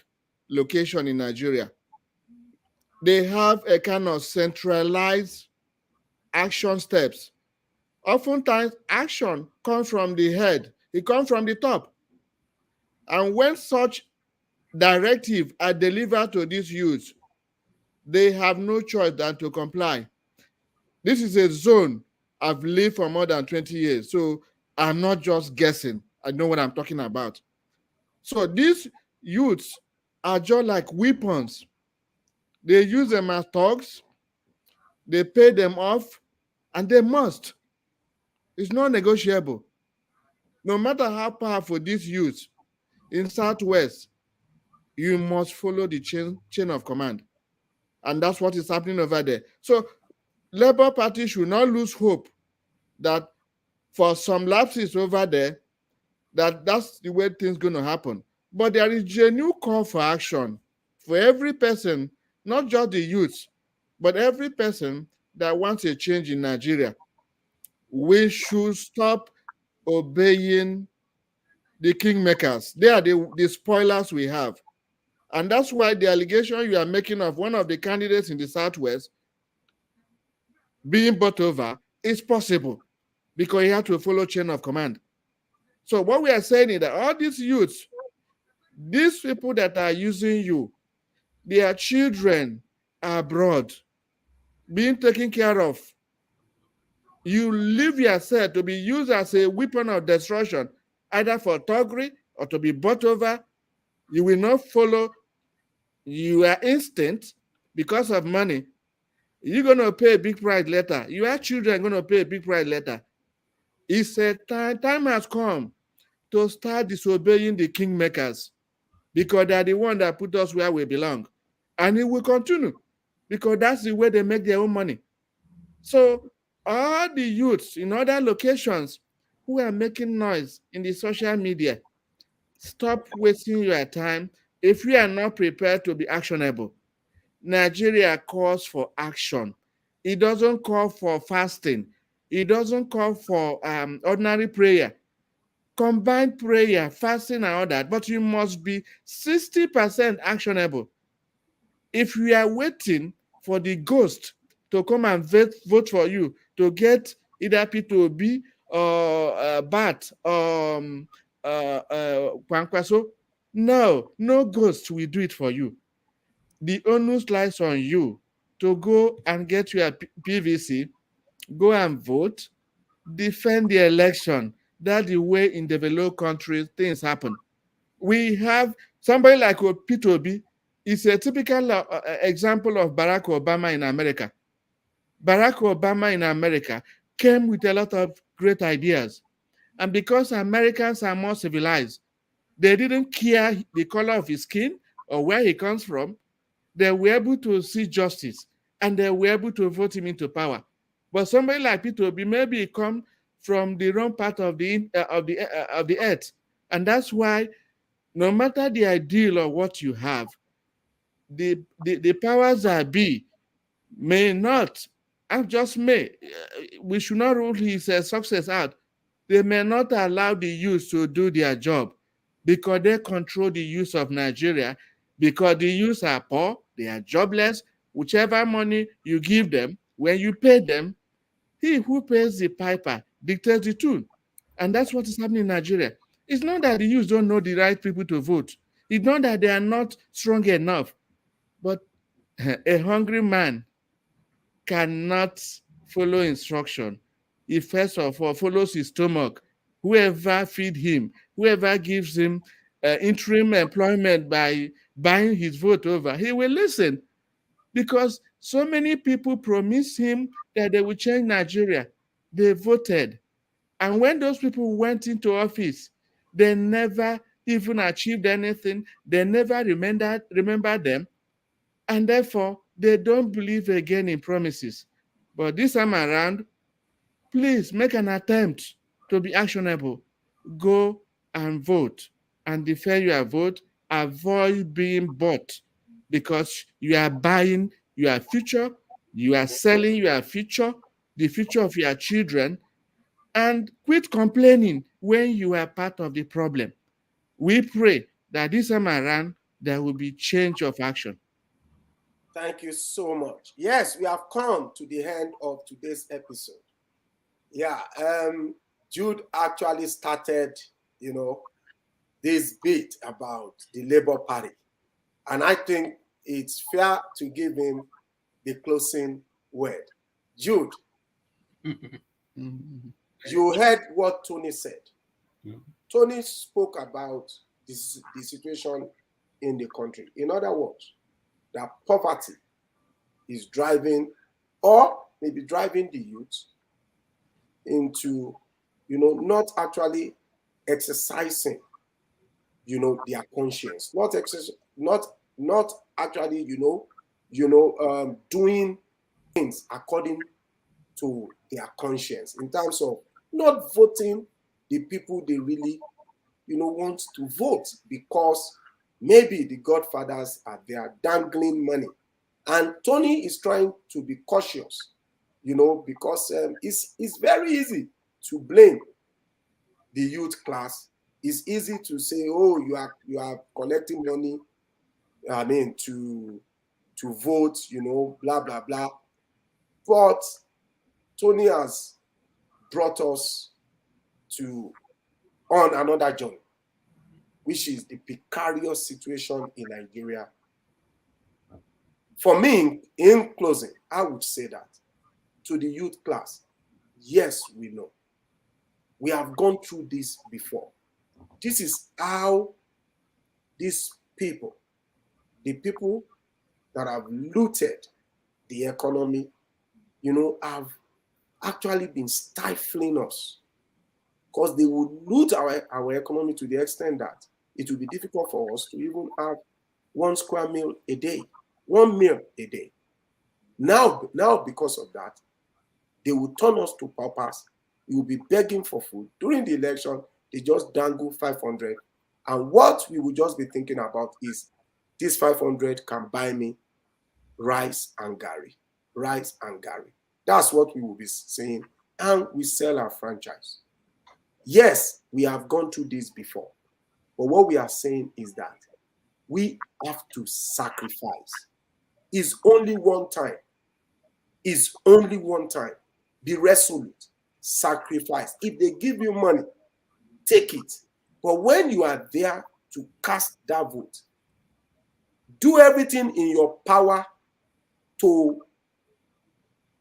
Speaker 2: location in Nigeria. They have a kind of centralized action steps. Oftentimes, action comes from the head. It comes from the top. And when such directives are delivered to these youths, they have no choice than to comply. This is a zone I've lived for more than 20 years, so I'm not just guessing. I know what I'm talking about. So these youths are just like weapons. They use them as thugs, they pay them off, and they must. It's not negotiable. No matter how powerful these youths in Southwest, you must follow the chain of command. And that's what is happening over there. So Labour Party should not lose hope that for some lapses over there, that's the way things going to happen. But there is genuine call for action for every person, not just the youths, but every person that wants a change in Nigeria. We should stop obeying the kingmakers. They are the spoilers we have. And that's why the allegation you are making of one of the candidates in the Southwest being bought over is possible, because he had to follow chain of command. So what we are saying is that all these youths, these people that are using you, their children are abroad, being taken care of. You leave yourself to be used as a weapon of destruction, either for thuggery or to be bought over. You will not follow your instinct because of money. You're going to pay a big price later. Your children are going to pay a big price later. It's a time has come to start disobeying the kingmakers, because they're the one that put us where we belong. And it will continue, because that's the way they make their own money. So All the youths in other locations who are making noise in the social media, stop wasting your time if you are not prepared to be actionable. Nigeria calls for action. It doesn't call for fasting. It doesn't call for ordinary prayer. Combined prayer, fasting, and all that, but you must be 60% actionable. If you are waiting for the ghost to come and vote for you to get either P2B or BAT or Kwankwaso, no ghost will do it for you. The onus lies on you to go and get your PVC, go and vote, defend the election. That's the way in developed countries things happen. We have somebody like P2B is a typical example of Barack Obama in America. Barack Obama in America came with a lot of great ideas. And because Americans are more civilized, they didn't care the color of his skin or where he comes from. They were able to see justice and they were able to vote him into power. But somebody like P2B, maybe he come from the wrong part of the earth. And that's why no matter the ideal of what you have, the powers that be may not, and just may, we should not rule his success out. They may not allow the youth to do their job because they control the youth of Nigeria, because the youth are poor, they are jobless. Whichever money you give them, when you pay them, he who pays the piper dictates the tune. And that's what is happening in Nigeria. It's not that the youth don't know the right people to vote. It's not that they are not strong enough. But a hungry man cannot follow instruction. He first of all follows his stomach. Whoever feed him, whoever gives him interim employment by buying his vote over, he will listen because so many people promised him that they will change Nigeria. They voted. And when those people went into office, they never even achieved anything. They never remember them. And therefore, they don't believe again in promises. But this time around, please make an attempt to be actionable. Go and vote and defend your vote. Avoid being bought because you are buying your future, you are selling your future, the future of your children, and quit complaining when you are part of the problem. We pray that this time around there will be change of action.
Speaker 1: Thank you so much. Yes, we have come to the end of today's episode. Yeah, Jude actually started, this bit about the Labour Party. And I think it's fair to give him the closing word. Jude, you heard what Tony said. Tony spoke about the situation in the country. In other words, that poverty is driving or maybe driving the youth into, not actually exercising, their conscience, not actually, doing things according to their conscience in terms of not voting the people they really, want to vote because maybe the godfathers are there dangling money. And Tony is trying to be cautious, because it's very easy to blame the youth class. It's easy to say, oh, you are collecting money, to vote, blah, blah, blah. But Tony has brought us on another journey, which is the precarious situation in Nigeria. For me, in closing, I would say that to the youth class, yes, we know. We have gone through this before. This is how these people, the people that have looted the economy, have actually been stifling us. Because they would loot our economy to the extent that it will be difficult for us to even have 1 square meal a day, 1 meal a day. Now, because of that, They will turn us to paupers. We will be begging for food. During the election, they just dangle 500. And what we will just be thinking about is this 500 can buy me rice and gari. Rice and gari. That's what we will be saying. And we sell our franchise. Yes, we have gone through this before. But what we are saying is that we have to sacrifice. It's only one time. It's only one time. Be resolute. Sacrifice. If they give you money, take it. But when you are there to cast that vote, do everything in your power to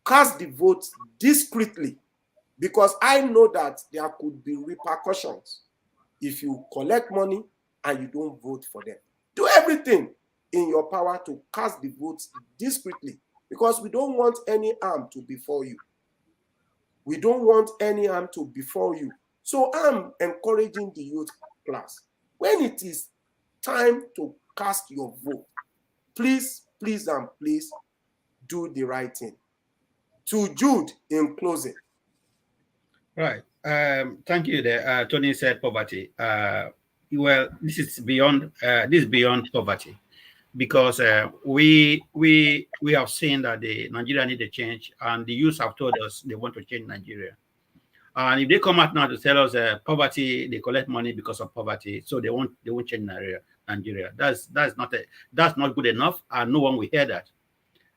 Speaker 1: cast the vote discreetly, because I know that there could be repercussions if you collect money and you don't vote for them. Do everything in your power to cast the votes discreetly, because we don't want any harm to befall you. We don't want any harm to befall you. So I'm encouraging the youth class, when it is time to cast your vote, please, please, and please do the right thing. To Jude, in closing.
Speaker 3: Right. Thank you there. Tony said poverty. Well, this is beyond poverty, because we have seen that the Nigeria need a change, and the youth have told us they want to change Nigeria. And if they come out now to tell us poverty, they collect money because of poverty, so they won't change Nigeria. That's not good enough, and no one will hear that.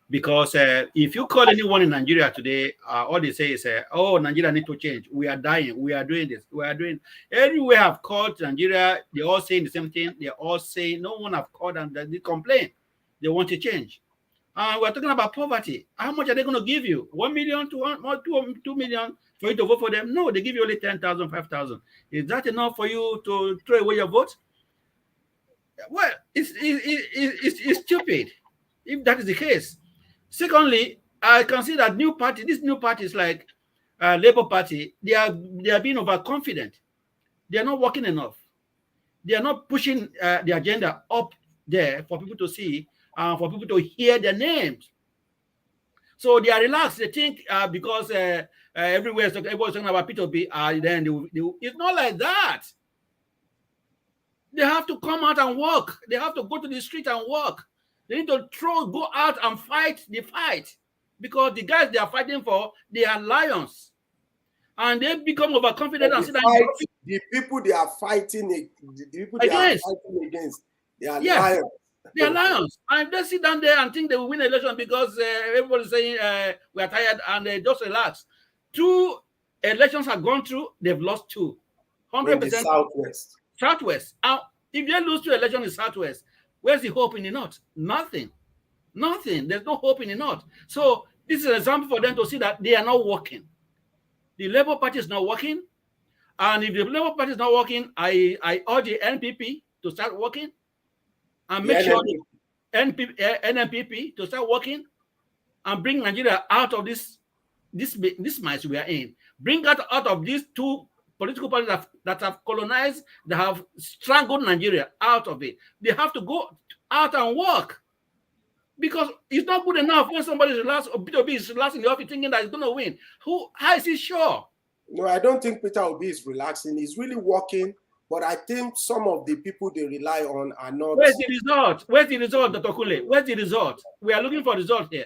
Speaker 3: Because if you call anyone in Nigeria today, all they say is, oh, Nigeria need to change. We are dying. We are doing this. We are doing. Everywhere I've called Nigeria, they're all saying the same thing. They're all saying, no one have called and they complain. They want to change. We're talking about poverty. How much are they going to give you? 1 million to 2 million for you to vote for them? No, they give you only 10,000, 5,000. Is that enough for you to throw away your vote? Well, it's stupid if that is the case. Secondly, I can see that these new parties like Labour Party, they are being overconfident. They are not working enough. They are not pushing the agenda up there for people to see, for people to hear their names. So they are relaxed. They think because everybody's talking about P2P, then it's not like that. They have to come out and work. They have to go to the street and work. They need to go out and fight the fight, because the guys they are fighting for, they are lions, and they become overconfident and say that
Speaker 1: the people they are fighting, against, they are lions.
Speaker 3: They are lions, and they sit down there and think they will win the election because everybody is saying we are tired, and they just relax. 2 elections have gone through; they've lost 2.
Speaker 1: 100%.
Speaker 3: Southwest. If they lose 2 elections in Southwest, where's the hope in the North? Nothing. There's no hope in the North. So this is an example for them to see that they are not working. The Labour Party is not working. And if the Labour Party is not working, I urge the NPP to start working and make sure the NPP to start working and bring Nigeria out of this mess we are in. Bring out of these 2 political parties that have colonized, that have strangled Nigeria out of it. They have to go out and work, because it's not good enough when somebody is relaxed or Peter Obi is relaxed in the office thinking that he's going to win. How is he sure?
Speaker 1: No, I don't think Peter Obi is relaxing. He's really working, but I think some of the people they rely on are not.
Speaker 3: Where's the result? Where's the result, Dr. Kule? Where's the result? We are looking for result here.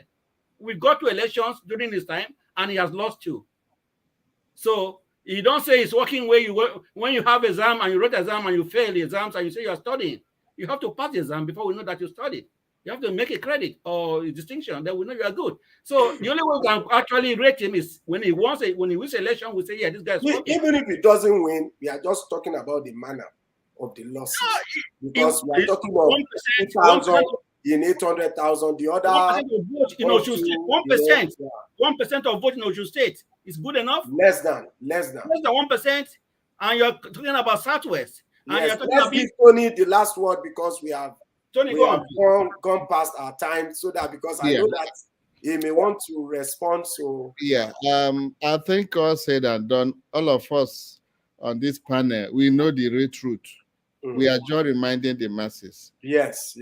Speaker 3: We got 2 elections during this time, and he has lost 2. So you don't say it's working where when you have exam and you wrote exam and you fail the exams and you say you are studying. You have to pass the exam before we know that you studied. You have to make a credit or a distinction that we know you are good. So the only way we can actually rate him is when he wins election, we say, yeah, this guy's working.
Speaker 1: Even if he doesn't win, we are just talking about the manner of the losses. Because we are talking about 2,000 in 800,000. The other
Speaker 3: 1% of vote in Osun State. 1% of vote in Osun State is good enough.
Speaker 1: Less than
Speaker 3: 1%, and you're talking about Southwest.
Speaker 1: Yes, let's give Tony the last word, because we have gone past our time, so that because I know that he may want to respond. So
Speaker 2: I think all said and done. All of us on this panel, we know the real truth. We are just reminding the masses.
Speaker 1: Yes.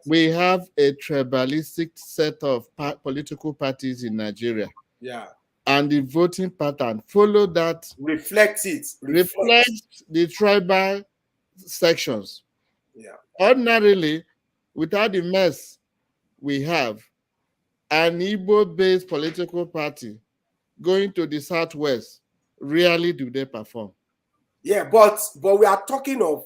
Speaker 2: We have a tribalistic set of political parties in Nigeria.
Speaker 1: Yeah.
Speaker 2: and the voting pattern follow that,
Speaker 1: reflect it.
Speaker 2: reflects the tribal sections.
Speaker 1: Yeah.
Speaker 2: Ordinarily, without the mess we have, an Igbo-based political party going to the Southwest, rarely do they perform.
Speaker 1: Yeah, but we are talking of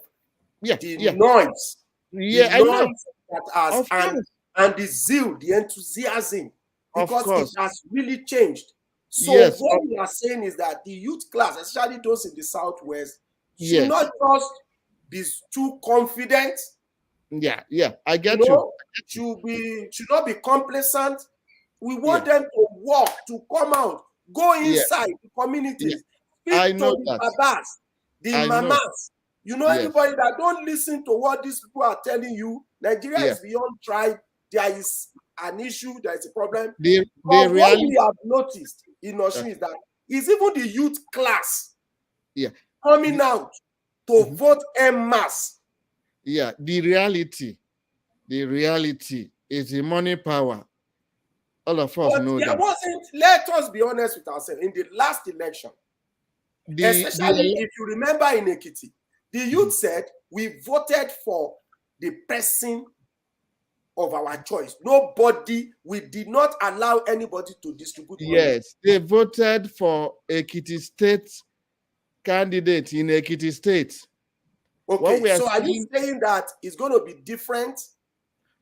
Speaker 1: the noise.
Speaker 2: Yeah,
Speaker 1: the
Speaker 2: I know.
Speaker 1: noise that has
Speaker 2: Of course.
Speaker 1: and the zeal, the enthusiasm,
Speaker 2: Of
Speaker 1: because it
Speaker 2: course.
Speaker 1: has really changed. So
Speaker 2: Yes.
Speaker 1: what we are saying is that the youth class, especially those in the Southwest, should
Speaker 2: Yes.
Speaker 1: not just be too confident.
Speaker 2: Yeah, I get
Speaker 1: Should not be complacent. We want them to walk, to come out, go inside the communities, speak
Speaker 2: I
Speaker 1: to
Speaker 2: know
Speaker 1: the
Speaker 2: that.
Speaker 1: babas, the
Speaker 2: I know.
Speaker 1: mamas. Anybody that don't listen to what these people are telling you, Nigeria is beyond tribe. There is an issue, there is a problem. But what we have noticed in Osun is that it's even the youth class coming out to vote en masse.
Speaker 2: Yeah, the reality is the money power. All of us know that.
Speaker 1: Let us be honest with ourselves. In the last election, especially if you remember in Ekiti, the youth said we voted for the person of our choice. We did not allow anybody to distribute money.
Speaker 2: Yes, they voted for Ekiti State candidate in Ekiti State.
Speaker 1: Okay, so are you saying that it's going to be different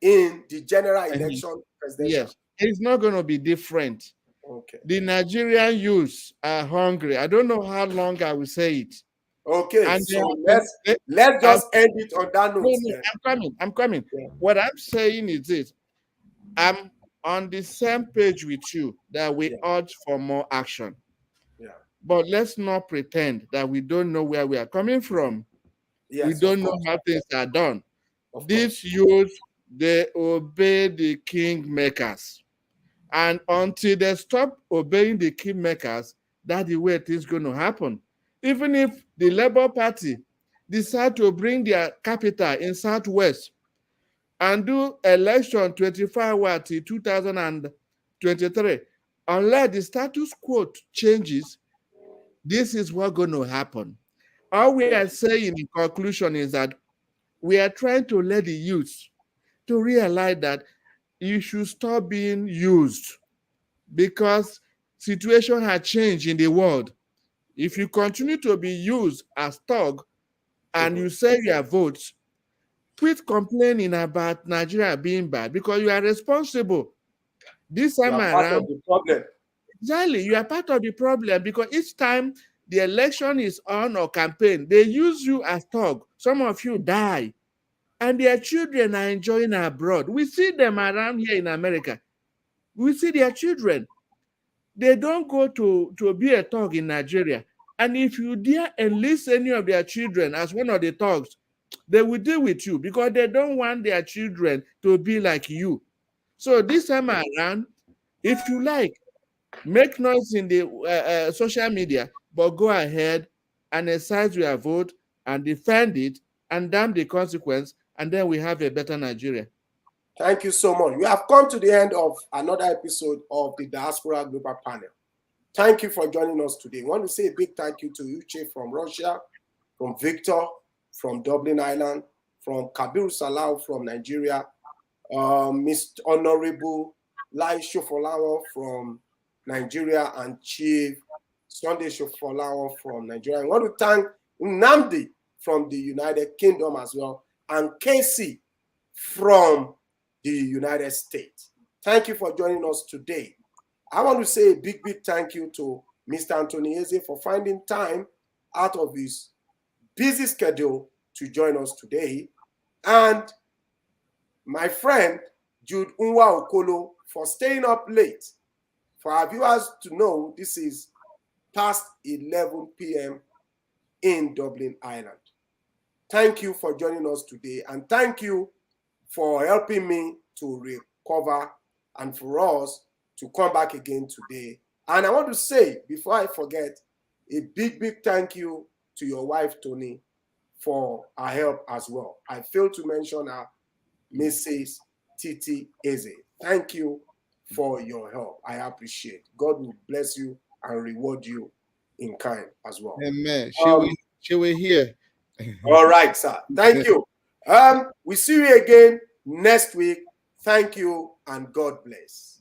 Speaker 1: in the general election presidential?
Speaker 2: Yes, it's not going to be different.
Speaker 1: Okay.
Speaker 2: The Nigerian youths are hungry. I don't know how long I will say it.
Speaker 1: Okay, and so let's just end it on that note.
Speaker 2: No, I'm coming. Yeah. What I'm saying is this. I'm on the same page with you that we urge for more action. Yeah. But let's not pretend that we don't know where we are coming from. Yes, we don't know how things are done. These youths, they obey the kingmakers. And until they stop obeying the kingmakers, that's the way things going to happen. Even if the Labour Party decide to bring their capital in Southwest and do election 24 hours till 2023, unless the status quo changes, this is what's going to happen. All we are saying in conclusion is that we are trying to let the youth to realize that you should stop being used because situation has changed in the world. If you continue to be used as thug and you sell your votes, quit complaining about Nigeria being bad because you are responsible. This time around,
Speaker 1: part of the problem.
Speaker 2: Exactly, you are part of the problem because each time the election is on or campaign, they use you as thug. Some of you die, and their children are enjoying abroad. We see them around here in America. We see their children. They don't go to be a thug in Nigeria. And if you dare enlist any of their children as one of the thugs, they will deal with you because they don't want their children to be like you. So this time around, if you like, make noise in the social media, but go ahead and exercise your vote and defend it and damn the consequence, and then we have a better Nigeria.
Speaker 1: Thank you so much. We have come to the end of another episode of the Diaspora Global Panel. Thank you for joining us today. I want to say a big thank you to Uche from Russia, from Victor from Dublin Island, from Kabiru Salau from Nigeria, Mr. Honorable Lai Shofolawo from Nigeria, and Chief Sunday Shofolawo from Nigeria. I want to thank Nnamdi from the United Kingdom as well, and Casey from the United States. Thank you for joining us today. I want to say a big thank you to Mr. Anthony Eze for finding time out of his busy schedule to join us today, and my friend Jude Unwa Okolo for staying up late. For our viewers to know, this is past 11 p.m. in Dublin, Ireland. Thank you for joining us today, and thank you for helping me to recover and for us to come back again today. And I want to say, before I forget, a big thank you to your wife, Tony, for her help as well. I failed to mention her, Mrs. Titi Eze. Thank you for your help. I appreciate. God will bless you and reward you in kind as well.
Speaker 2: Amen. She will hear.
Speaker 1: All right, sir. Thank you. We see you again next week. Thank you and God bless.